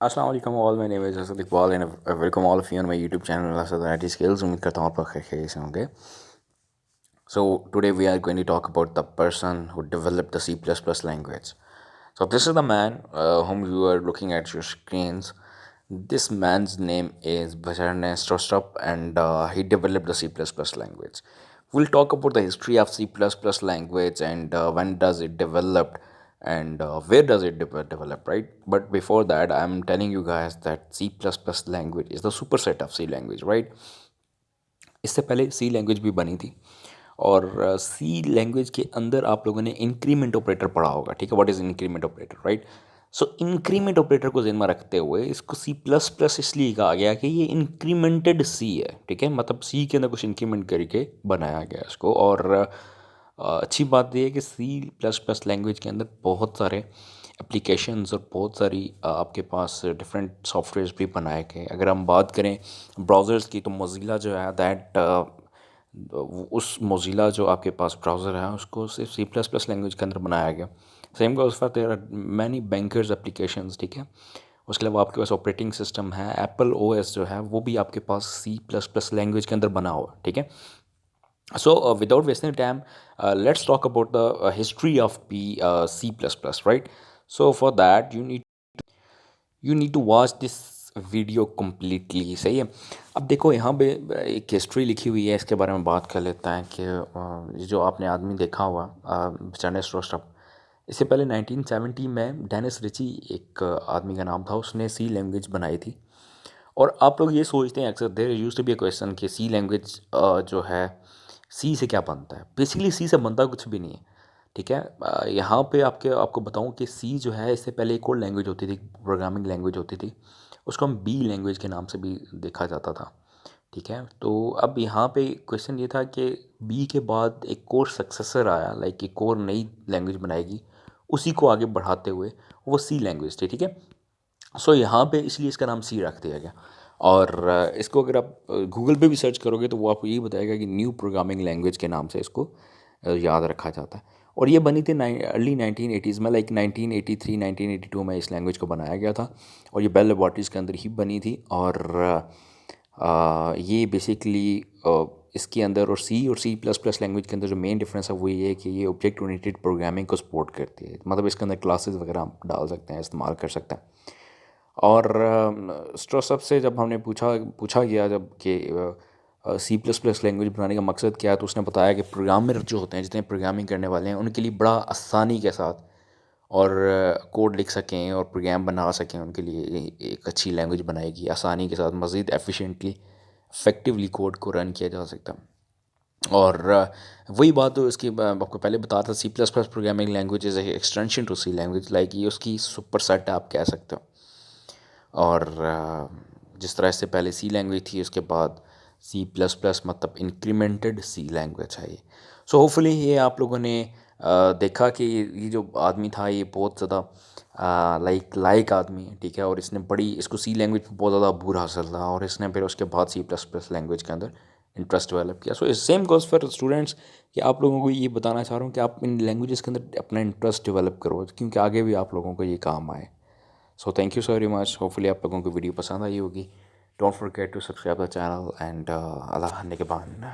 अस्सलाम वालेकुम all, my name is Asad Iqbal and welcome all of you on my YouTube channel Asad IT skills. उम्मीद करता हूँ आप खैरियत से होंगे। So today we are going to talk about the person who developed the C++ language. So this is the man whom you are looking at your screens. This man's name is Bjarne Strostrup, and he developed the C++ language. We'll talk about the history of C++ language and when does it develop and where does it develop, right? But before that, I'm telling you guys that C++ language is the superset of C language, right? इससे पहले सी language भी बनी थी, और सी language के अंदर आप लोगों ने इंक्रीमेंट ऑपरेटर पढ़ा होगा। ठीक है, what is increment operator, right? So increment operator को ध्यान में रखते हुए इसको सी प्लस प्लस इसलिए कहा गया कि ये इंक्रीमेंटेड सी है। ठीक है, मतलब सी के अंदर कुछ इंक्रीमेंट करके बनाया गया इसको। और अच्छी बात यह है कि सी प्लस प्लस लैंग्वेज के अंदर बहुत सारे एप्लीकेशंस और बहुत सारी आपके पास डिफरेंट सॉफ्टवेयर्स भी बनाए गए। अगर हम बात करें ब्राउज़र्स की, तो मोज़िला जो है दैट उस मोज़िला जो आपके पास ब्राउज़र है उसको सिर्फ सी प्लस प्लस लैंग्वेज के अंदर बनाया गया। Same goes for there are many bankers applications. ठीक है, उसके अलावा आपके पास ऑपरेटिंग सिस्टम है एप्पल OS जो है वो भी आपके पास सी प्लस प्लस लैंग्वेज के अंदर बना हुआ। ठीक है, so without wasting time, let's talk about the history of the C++, right? So for that you need to watch this video completely. सही है। अब देखो यहाँ पे एक हिस्ट्री लिखी हुई है, इसके बारे में बात कर लेते हैं कि ये जो आपने आदमी देखा हुआ डेनिस रोस्टप, इससे पहले 1970 में डेनिस रिची एक आदमी का नाम था, उसने सी लैंग्वेज बनाई थी। और आप लोग ये सोचते हैं अक्सर, there used to be a question कि सी लैंग्वेज जो है सी से क्या बनता है। बेसिकली सी से बनता कुछ भी नहीं है। ठीक है, यहाँ पे आपको बताऊँ कि सी जो है इससे पहले एक और लैंग्वेज होती थी, प्रोग्रामिंग लैंग्वेज होती थी, उसको हम बी लैंग्वेज के नाम से भी देखा जाता था। ठीक है, तो अब यहाँ पे क्वेश्चन ये था कि बी के बाद एक और सक्सेसर आया, लाइक एक और नई लैंग्वेज बनाएगी, उसी को आगे बढ़ाते हुए वो सी लैंग्वेज थी। ठीक है, सो यहाँ पे इसलिए इसका नाम सी रख दिया गया। और इसको अगर आप गूगल पे भी सर्च करोगे तो वो आपको यही बताएगा कि न्यू प्रोग्रामिंग लैंग्वेज के नाम से इसको याद रखा जाता है। और ये बनी थी अर्ली 1980s में, लाइक 1983 1982 में इस लैंग्वेज को बनाया गया था, और ये बेल लेबॉर्ट्रीज़ के अंदर ही बनी थी। और ये बेसिकली इसके अंदर और सी प्लस प्लस लैंग्वेज के अंदर जो मेन डिफरेंस है वो ये है कि ये ऑब्जेक्ट ओरिएंटेड प्रोग्रामिंग को सपोर्ट करती है। मतलब इसके अंदर क्लासेस वगैरह आप डाल सकते हैं, इस्तेमाल कर सकते हैं। और स्ट्रोसअप से जब हमने पूछा गया जब कि सी प्लस प्लस लैंग्वेज बनाने का मकसद क्या है, तो उसने बताया कि प्रोग्रामर जो होते हैं, जितने प्रोग्रामिंग करने वाले हैं, उनके लिए बड़ा आसानी के साथ और कोड लिख सकें और प्रोग्राम बना सकें, उनके लिए एक अच्छी लैंग्वेज बनाएगी। आसानी के साथ मज़ीद एफिशिएंटली इफ़ेक्टिवली कोड को रन किया जा सकता है। और वही बात तो इसकी आपको पहले बताया था, C plus plus programming language is extension to C language, like ये उसकी सुपर सेट आप कह सकते हो। और जिस तरह से पहले सी लैंग्वेज थी, उसके बाद सी प्लस प्लस मतलब इंक्रीमेंटेड सी लैंग्वेज है ये। सो होपफुली ये आप लोगों ने देखा कि ये जो आदमी था ये बहुत ज़्यादा लाइक आदमी है। ठीक है, और इसने बड़ी इसको सी लैंग्वेज पर बहुत ज़्यादा अबूर हासिल था, और इसने फिर उसके बाद सी प्लस प्लस लैंग्वेज के अंदर इंटरेस्ट डेवलप किया। सो इस सेम गोज़ फॉर स्टूडेंट्स कि आप लोगों को ये बताना चाह रहा हूँ कि आप इन लैंग्वेजेस के अंदर अपना इंटरेस्ट डेवलप करो, क्योंकि आगे भी आप लोगों को ये काम आए। So thank you so very much. Hopefully आप लोगों को वीडियो पसंद आई होगी। Don't forget to subscribe the channel and अल्लाह निगहबान।